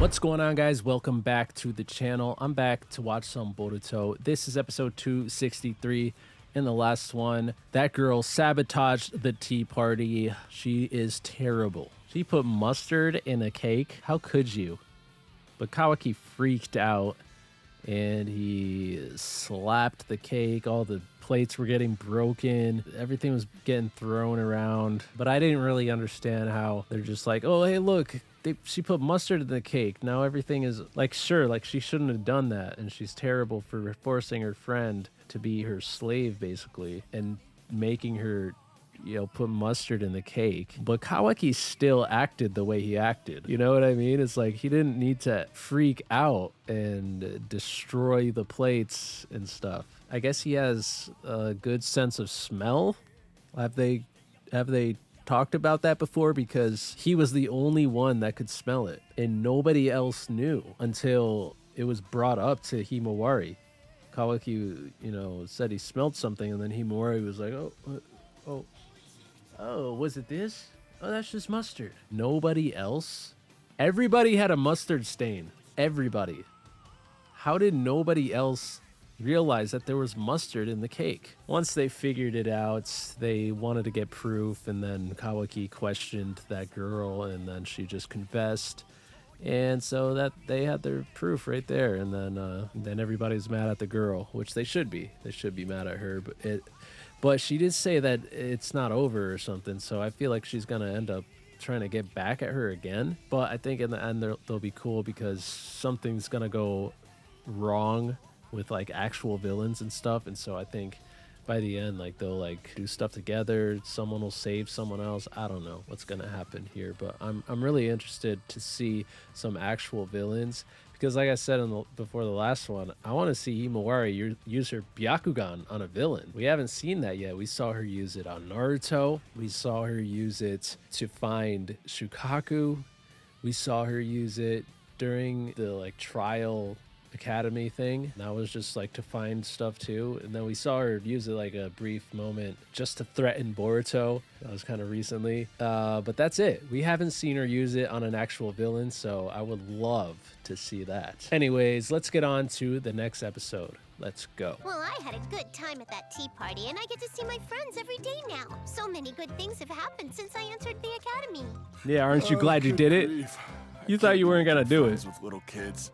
What's going on, guys? Welcome back to the channel. I'm back to watch some Boruto. This is episode 263. In the last one, that girl sabotaged the tea party. She is terrible. She put mustard in a cake. How could you? But Kawaki freaked out and he slapped the cake. All the plates were getting broken. Everything was getting thrown around. But I didn't really understand how they're just like, oh, hey, look, she put mustard in the cake. Now everything is like, sure, like she shouldn't have done that. And she's terrible for forcing her friend to be her slave, basically, and making her, put mustard in the cake. But Kawaki still acted the way he acted. You know what I mean? It's like he didn't need to freak out and destroy the plates and stuff. I guess he has a good sense of smell. Have they talked about that before? Because he was the only one that could smell it, and nobody else knew until it was brought up to Himawari. Kawaki, said he smelled something, and then Himawari was like, oh, was it this? Oh, that's just mustard. Nobody else? Everybody had a mustard stain. Everybody. How did nobody else realize that there was mustard in the cake? Once they figured it out, they wanted to get proof, and then Kawaki questioned that girl, and then she just confessed. And so that they had their proof right there, and then everybody's mad at the girl, which they should be. They should be mad at her, but she did say that it's not over or something. So I feel like she's gonna end up trying to get back at her again. But I think in the end they'll be cool because something's gonna go wrong with like actual villains and stuff. And so I think by the end, like, they'll like do stuff together. Someone will save someone else. I don't know what's gonna happen here, but I'm really interested to see some actual villains, because like I said before the last one, I want to see Himawari use her Byakugan on a villain. We haven't seen that yet. We saw her use it on Naruto. We saw her use it to find Shukaku. We saw her use it during the like trial academy thing. That was just like to find stuff too. And then we saw her use it like a brief moment just to threaten Boruto. That was kind of recently. But that's it. We haven't seen her use it on an actual villain, so I would love to see that. Anyways, let's get on to the next episode. Let's go. Well, I had a good time at that tea party, and I get to see my friends every day now. So many good things have happened since I entered the academy. Yeah, aren't you glad you did it? You thought you weren't gonna do it. With little kids.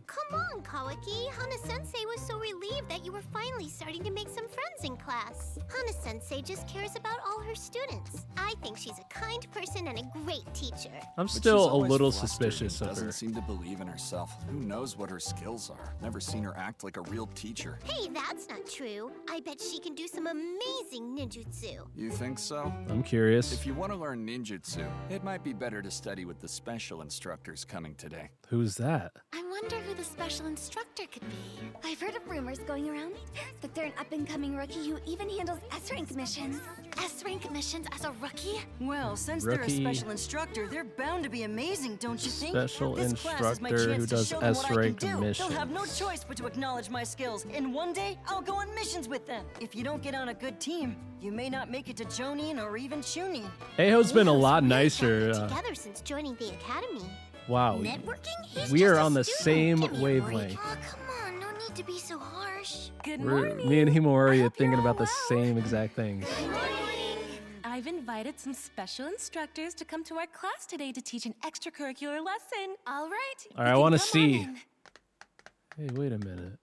Come on, Kawaki. Hana-sensei was so relieved that you were finally starting to make some friends in class. Hana-sensei just cares about all her students. I think she's a kind person and a great teacher. I'm still a little suspicious of her. Doesn't seem to believe in herself. Who knows what her skills are? Never seen her act like a real teacher. Hey, that's not true. I bet she can do some amazing ninjutsu. You think so? I'm curious. If you want to learn ninjutsu, it might be better to study with the special instructors coming today. Who's that? I wonder who the special instructor could be. I've heard of rumors going around that they're an up-and-coming rookie who even handles S-rank missions. S-rank missions as a rookie? Well, since they're a special instructor, they're bound to be amazing, don't you think? Special This class is my instructor chance who to does show them what I can S-rank do. missions. They'll have no choice but to acknowledge my skills, and one day I'll go on missions with them. If you don't get on a good team, you may not make it to Jonin or even Chunin. Ao's been a lot nicer. Together since joining the academy. Wow. Networking? We are on the same wavelength. Oh, come on, no need to be so harsh. Good morning. Me and Himawari are thinking you're about the all same exact things. I've invited some special instructors to come to our class today to teach an extracurricular lesson. All right. All right, I want to see. Hey, wait a minute.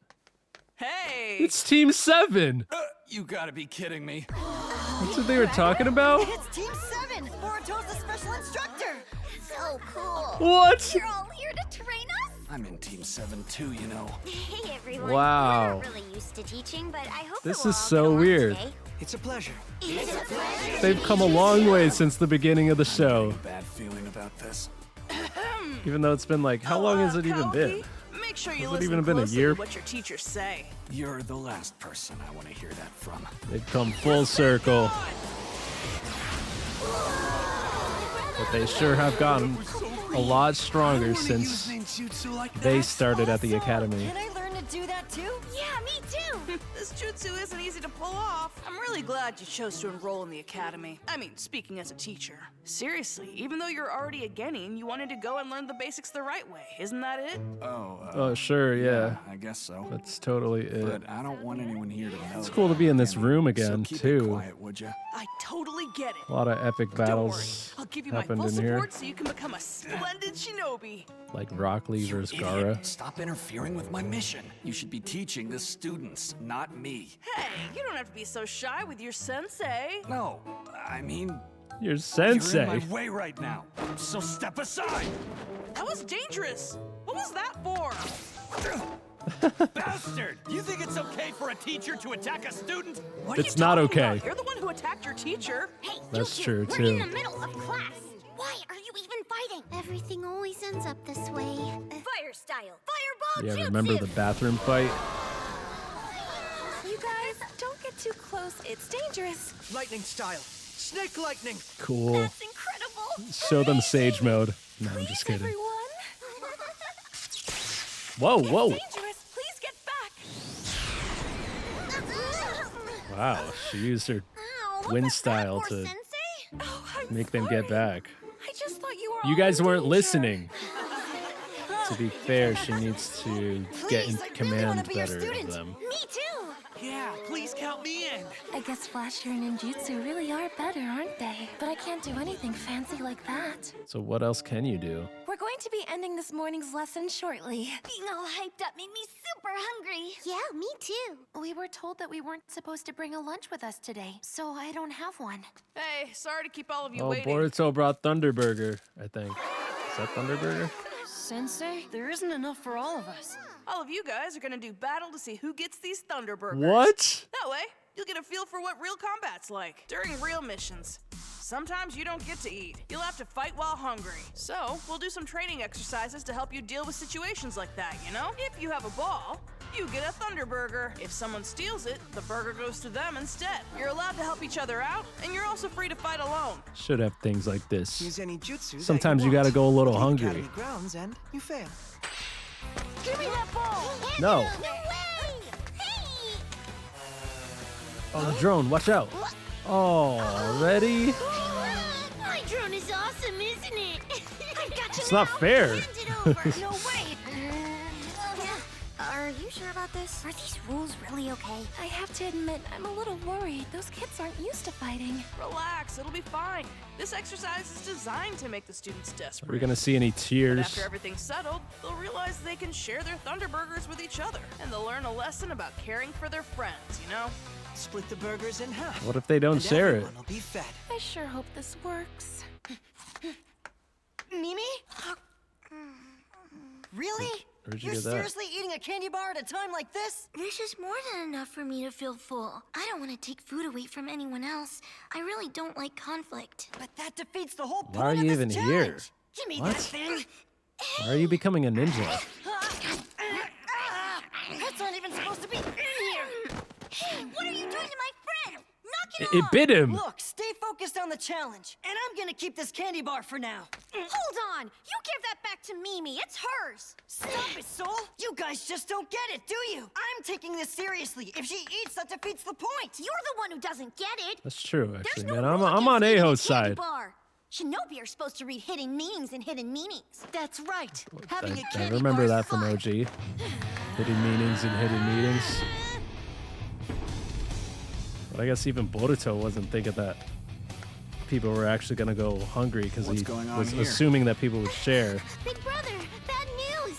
Hey! It's Team 7. You gotta be kidding me. That's what they were talking about? It's Team 7! Boruto's the special instructor! So cool. What? You're all here to train us? I'm in Team 7 too, you know. Hey, everyone. Wow. We're not really used to teaching, but I hope This that we'll is all so get along weird. today. It's a pleasure. It's a pleasure. They've come a long way since the beginning of the show. Bad feeling about this. Even though it's been like, how long has it even been? Make sure you Has it listen even been a closely year? to what your teachers say. You're the last person I want to hear that from. They've come full circle. But they sure have gotten a lot stronger since they started at the academy. Can I learn to do that too? Yeah, me too! This jutsu isn't easy to pull off. I'm really glad you chose to enroll in the academy. I mean, speaking as a teacher. Seriously, even though you're already a genin, you wanted to go and learn the basics the right way. Isn't that it? Oh, sure, yeah. I guess so. That's totally it. But I don't want anyone here to know. It's cool to be in this room so again, keep too. It quiet, would you? I totally get it. A lot of epic Don't worry. battles I'll give you my happened full in support here. so you can become a splendid shinobi. Like Rock Lee You versus idiot. Gaara. Stop interfering with my mission. You should be teaching the students, not me. Hey, you don't have to be so shy with your sensei. No, I mean, Your you're sensei. in my way right now. So step aside. That was dangerous. What was that for? Bastard! You think it's okay for a teacher to attack a student? What are It's you not talking okay. about? You're the one who attacked your teacher. Hey, That's you true, two, too. We're in the middle of class. Why are you even fighting? Everything always ends up this way. Fire style! Fireball Yeah, jutsu! remember the bathroom fight? You guys, don't get too close. It's dangerous. Lightning style. Snake lightning. Cool. That's incredible! Show them Sage mode. No, I'm just kidding. Everyone, Whoa, whoa. dangerous. Please get back. Wow, she used her Ow, what wind was that style for, to Sensei? Oh, I'm make them sorry. get back. I just thought you were You all guys in weren't danger. listening. To be fair, she needs to get in Please, I really command wanna be your better of student. them. Me too. Yeah, please count me in. I guess flasher and ninjutsu really are better, aren't they? But I can't do anything fancy like that. So what else can you do? We're going to be ending this morning's lesson shortly. Being all hyped up made me super hungry. Yeah, me too. We were told that we weren't supposed to bring a lunch with us today, so I don't have one. Hey, sorry to keep all of you Oh, waiting. Boruto brought Thunderburger, I think. Is that Thunderburger? Sensei, there isn't enough for all of us. All of you guys are gonna do battle to see who gets these Thunderburgers. What? That way, you'll get a feel for what real combat's like during real missions. Sometimes you don't get to eat. You'll have to fight while hungry. So, we'll do some training exercises to help you deal with situations like that, you know? If you have a ball, you get a Thunderburger. If someone steals it, the burger goes to them instead. You're allowed to help each other out, and you're also free to fight alone. Should have things like this. Use any jutsu. that Sometimes you want. gotta go a little Leave hungry. academy grounds and you fail. Give me that ball! No. No way! Hey! Oh, the drone, watch out. Oh, already? My drone is awesome, isn't it? I've got you It's now. not fair. Hand it over. No way! Are you sure about this? Are these rules really okay? I have to admit, I'm a little worried. Those kids aren't used to fighting. Relax, it'll be fine. This exercise is designed to make the students Are desperate. we gonna see any But tears? after everything's settled, they'll realize they can share their Thunderburgers with each other, and they'll learn a lesson about caring for their friends, you know? Split the burgers in half. What if they don't and share it? everyone will be fed. I sure hope this works. Mimi? Really? Where'd you You're get that? seriously eating a candy bar at a time like this? This is more than enough for me to feel full. I don't want to take food away from anyone else. I really don't like conflict. But that defeats the whole point Why are of you this even here? challenge. Give me What? that thing. Why are you becoming a ninja? That's not even supposed to be in here. Hey, what are you doing to my friend? Knock it It bit him. Look, stay focused on the challenge, and I'm gonna keep this candy bar for now. Hold on. You give that back to Mimi. It's hers. Stop it, Soul! You guys just don't get it, do you? I'm taking this seriously. If she eats, that defeats the point. You're the one who doesn't get it. That's true, There's actually, no man. rule I'm on against eating a Aho's candy side. bar. Shinobi are supposed to read hidden meanings and hidden meanings. That's right. Having a I candy remember bar that is from fun. OG. Hidden meanings and hidden meetings. But I guess even Boruto wasn't thinking that people were actually gonna go hungry because he What's going on was here? assuming that people would share. Big brother, bad news.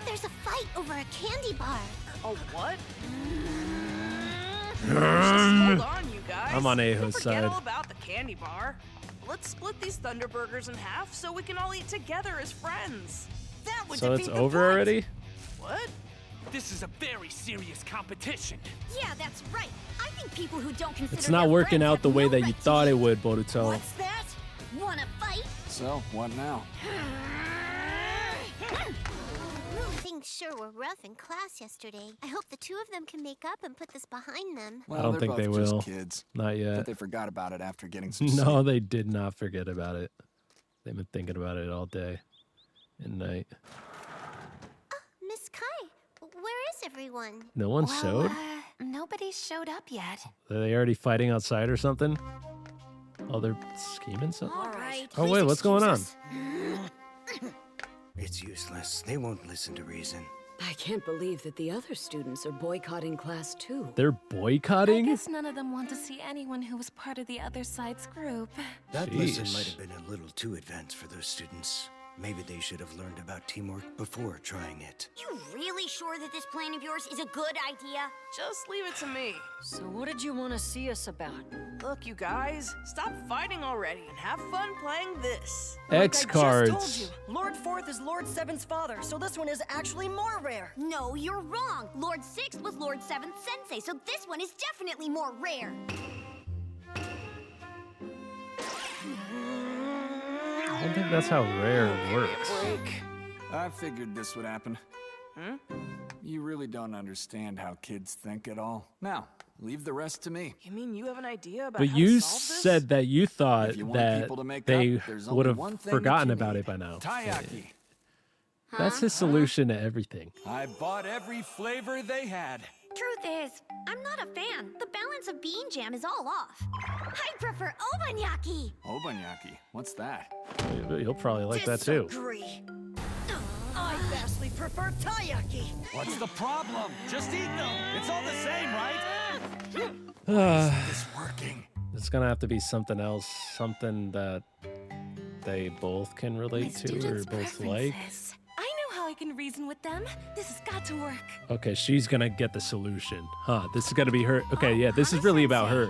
There's a fight over a candy bar. Oh, what? Hold on, you guys. I'm on Don't Aho's forget side. all about the candy bar. Let's split these Thunderburgers in half so we can all eat together as friends. That would So it's defeat the over point. already? What? This is a very serious competition. Yeah, that's right. I think people who don't consider It's not their working friends out have the way no that you right to thought eat. it would, Boruto. What's that? Wanna fight? So, what now? Things sure were rough in class yesterday. I hope the two of them can make up and put this behind them. Well, don't they're think they both just will. kids. Not But yet. they forgot about it after getting some No, sleep. they did not forget about it. They've been thinking about it all day and night. Miss Kai, Where is everyone? No one showed? Nobody showed up yet. Are they already fighting outside or something? Oh, they're scheming something? All right. Oh, wait, what's going on? It's useless. They won't listen to reason. I can't believe that the other students are boycotting class too. They're I boycotting? guess none of them want to see anyone who was part of the other side's group. That lesson Sheesh. might have been a little too advanced for those students. Maybe they should have learned about teamwork before trying it. You really sure that this plan of yours is a good idea? Just leave it to me. So what did you want to see us about? Look, you guys, stop fighting already and have fun playing this. X Like I just cards. told you, Lord Fourth is Lord Seven's father, so this one is actually more rare. No, you're wrong. Lord Sixth was Lord Seventh Sensei, so this one is definitely more rare. I don't think that's how rare works. I figured this would happen. You really don't understand how kids think at all. Now, leave the rest to me. You mean you have an idea about But how you to solve this? said that you thought If you want that people to make they up, there's would only have one thing forgotten that you about need. it by now. Taiyaki. That's his solution to everything. I bought every flavor they had. Truth is, I'm not a fan. The balance of bean jam is all off. I prefer obanyaki. Obanyaki. What's that? You'll probably like that too. Disagree. I vastly prefer taiyaki. What's the problem? Just eat them. It's all the same, right? It's working. It's gonna have to be something else, something that they both can My relate to or students' both like. preferences. I know how I can reason with them. This has got to work. Okay, she's gonna get the solution. Huh, this is gonna be her. Okay, yeah, this is really about her.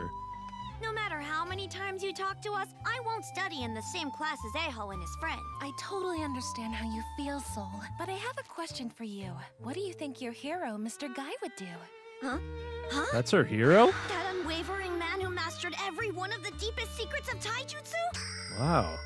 No matter how many times you talk to us, I won't study in the same class as Eho and his friend. I totally understand how you feel, Soul. But I have a question for you. What do you think your hero, Mr. Guy, would do? Huh? That's her hero? That unwavering man who mastered every one of the deepest secrets of taijutsu? Wow.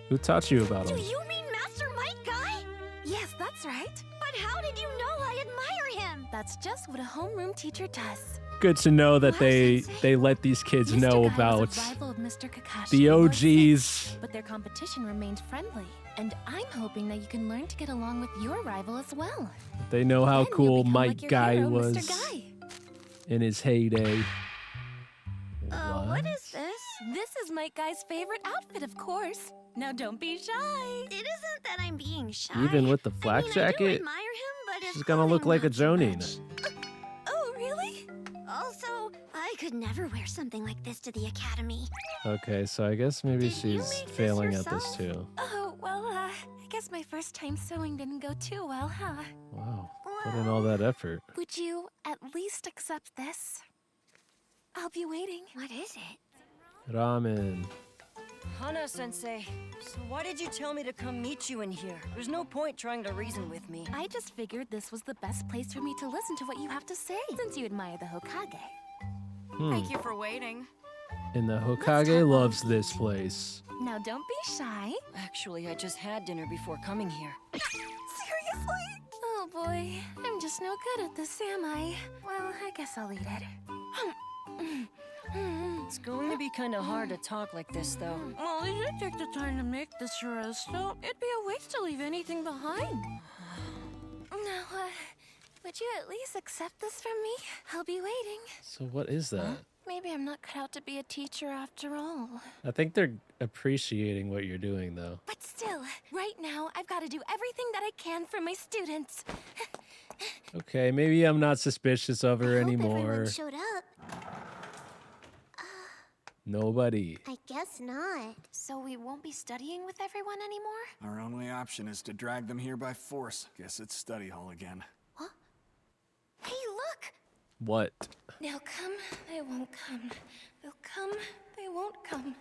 Who taught you about Do him? you mean Master Might Guy? Yes, that's right. But how did you know I admire him? That's just what a homeroom teacher does. Good to know that Wow, they Sensei. let these kids Mr. know Guy was about a rival of Mr. Kakashi the and Lord Six, OGs. but their competition remained friendly. And I'm hoping that you can learn to get along with your rival as well. They know how Then you'll cool become Mike like your Guy hero, was Mr. Guy. in his heyday. What is this? This is Mike Guy's favorite outfit, of course. Now don't be shy. It isn't that I'm being shy. Even with the flak I do jacket, admire him, but his she's gonna look clothing like a not so Jonin. much. Oh, really? Also, I could never wear something like this to the academy. Okay, so I guess maybe Did you she's make this failing at this yourself? too. Oh, well, I guess my first time sewing didn't go too well, huh? Wow, put in all that effort. Would you at least accept this? I'll be waiting. What is it? Ramen. Hana Sensei, so why did you tell me to come meet you in here? There's no point trying to reason with me. I just figured this was the best place for me to listen to what you have to say, since you admire the Hokage. Thank you for waiting. And the Hokage loves this place. Now don't be shy. Actually, I just had dinner before coming here. Seriously? Oh boy, I'm just no good at this, am I? Well, I guess I'll eat it. It's going to be kind of hard to talk like this, though. Well, you did take the time to make this for us, so it'd be a waste to leave anything behind. Now, would you at least accept this from me? I'll be waiting. So what is that? Maybe I'm not cut out to be a teacher after all. I think they're appreciating what you're doing though. But still, right now, I've got to do everything that I can for my students. Okay, maybe I'm not suspicious of her I hope anymore. everyone showed up. Nobody. I guess not. So we won't be studying with everyone anymore? Our only option is to drag them here by force. Guess it's study hall again. Hey, look! What? They'll come, they won't come. They'll come, they won't come.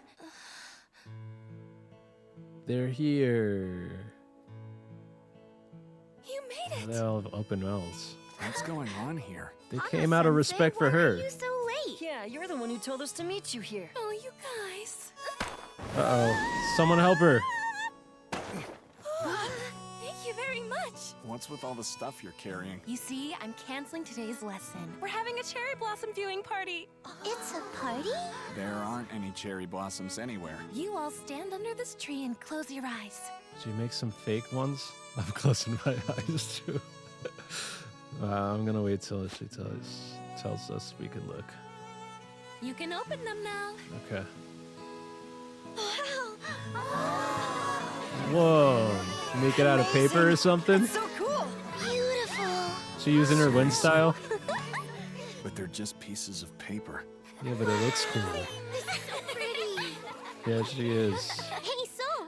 They're here. You made it! They all have open mouths. What's going on here? They Hana came out of Sensei, respect for why her. are you so late? Yeah, you're the one who told us to meet you here. Oh, you guys. Uh-oh. Someone help her. Thank you very much. What's with all the stuff you're carrying? You see, I'm canceling today's lesson. We're having a cherry blossom viewing party. It's a party? There aren't any cherry blossoms anywhere. You all stand under this tree and close your eyes. Did you make some fake ones? I'm closing my eyes too. I'm gonna wait till she tells us we can look. You can open them now. Okay. Wow. Whoa. Make it out of paper or something? So cool. Beautiful. She using her wind style? But they're just pieces of paper. Yeah, but it looks cool. This is so pretty. Yeah, she is.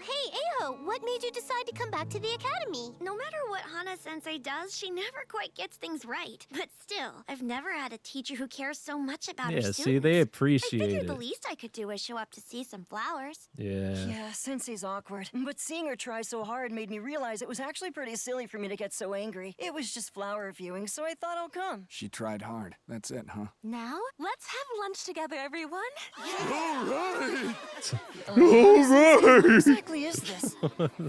Hey, Aho, what made you decide to come back to the academy? No matter what Hana-sensei does, she never quite gets things right. But still, I've never had a teacher who cares so much about her Yeah, students. see, they I appreciate figured the it. least I could do was show up to see some flowers. Yeah. Yeah, Sensei's awkward. But seeing her try so hard made me realize it was actually pretty silly for me to get so angry. It was just flower viewing, so I thought I'll come. She tried hard. That's it, huh? Now, let's have lunch together, everyone. What exactly is this?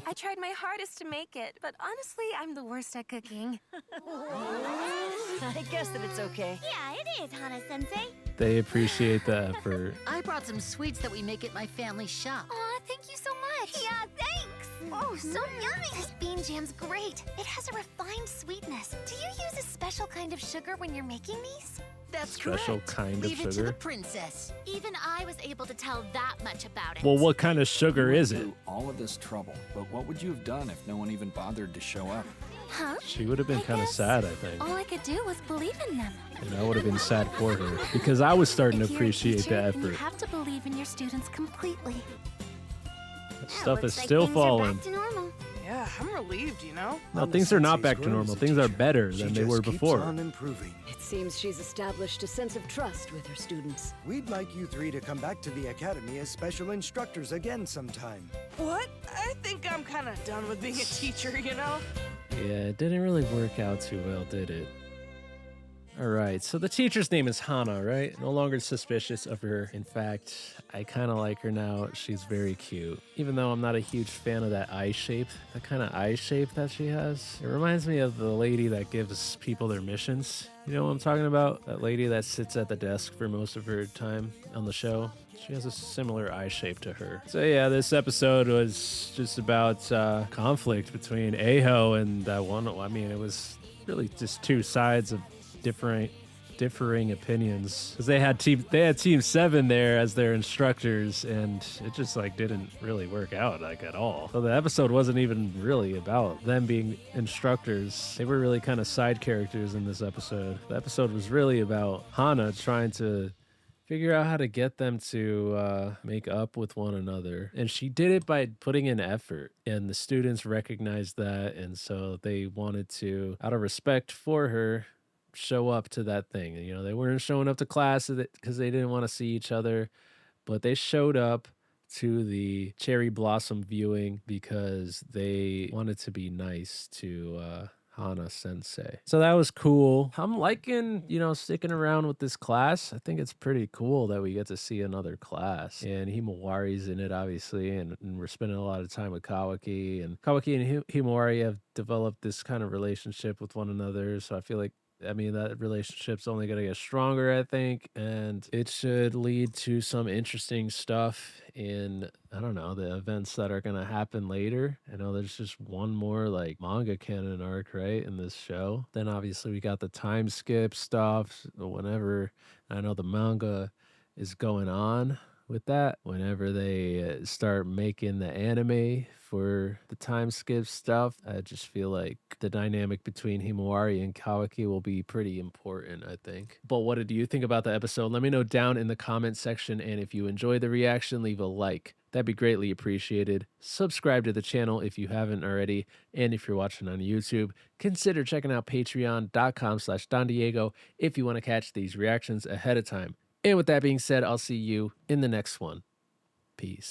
I tried my hardest to make it, but honestly, I'm the worst at cooking. I guess that it's okay. Yeah, it is, Hana-sensei. They appreciate the effort. I brought some sweets that we make at my family shop. Aw, thank you so much. Yeah, thanks. Oh, so yummy. This bean jam's great. It has a refined sweetness. Do you use a special kind of sugar when you're making these? That's Special correct. kind of Leave it to sugar? the princess. Even I was able to tell that much about it. Well, what kind of sugar is it? Through all of this trouble, but what would you have done if no one even bothered to show up? Huh? She would have been I kind of guess sad, I think. All I could do was believe in them. And I would have been sad for her because I was starting to If you're a appreciate teacher, the then you effort. have to believe in your students completely. Stuff is Looks like still things are falling. back to normal. Yeah, I'm relieved, you know? No, things are not Hana-sensei's back to grown normal. as a Things are teacher. better She than they just were keeps before. on improving. It seems she's established a sense of trust with her students. We'd like you three to come back to the academy as special instructors again sometime. What? I think I'm kind of done with being a teacher, you know? Yeah, it didn't really work out too well, did it? All right, so the teacher's name is Hana, right? No longer suspicious of her. In fact, I kind of like her now. She's very cute. Even though I'm not a huge fan of that eye shape, that kind of eye shape that she has. It reminds me of the lady that gives people their missions. You know what I'm talking about? That lady that sits at the desk for most of her time on the show. She has a similar eye shape to her. So yeah, this episode was just about conflict between Aho and that one. I mean, it was really just two sides of differing opinions, because they had team 7 there as their instructors, and it just like didn't really work out like at all. So the episode wasn't even really about them being instructors. They were really kind of side characters in this episode. The episode was really about Hana trying to figure out how to get them to make up with one another. And she did it by putting in effort. And the students recognized that. And so they wanted to, out of respect for her, show up to that thing. You know, they weren't showing up to class because they didn't want to see each other. But they showed up to the cherry blossom viewing because they wanted to be nice to Hana Sensei. So that was cool. I'm liking, you know, sticking around with this class. I think it's pretty cool that we get to see another class. And Himawari's in it, obviously, and we're spending a lot of time with Kawaki. And Kawaki and Himawari have developed this kind of relationship with one another. So I feel like, I mean, that relationship's only going to get stronger, I think, and it should lead to some interesting stuff in, I don't know, the events that are going to happen later. I know there's just one more like manga canon arc, right, in this show. Then obviously we got the time skip stuff whenever, I know the manga is going on with that. Whenever they start making the anime for the time skip stuff, I just feel like the dynamic between Himawari and Kawaki will be pretty important, I think. But what did you think about the episode? Let me know down in the comment section, and if you enjoyed the reaction, leave a like. That'd be greatly appreciated. Subscribe to the channel if you haven't already, and if you're watching on YouTube, consider checking out patreon.com/DonDiego if you want to catch these reactions ahead of time. And with that being said, I'll see you in the next one. Peace.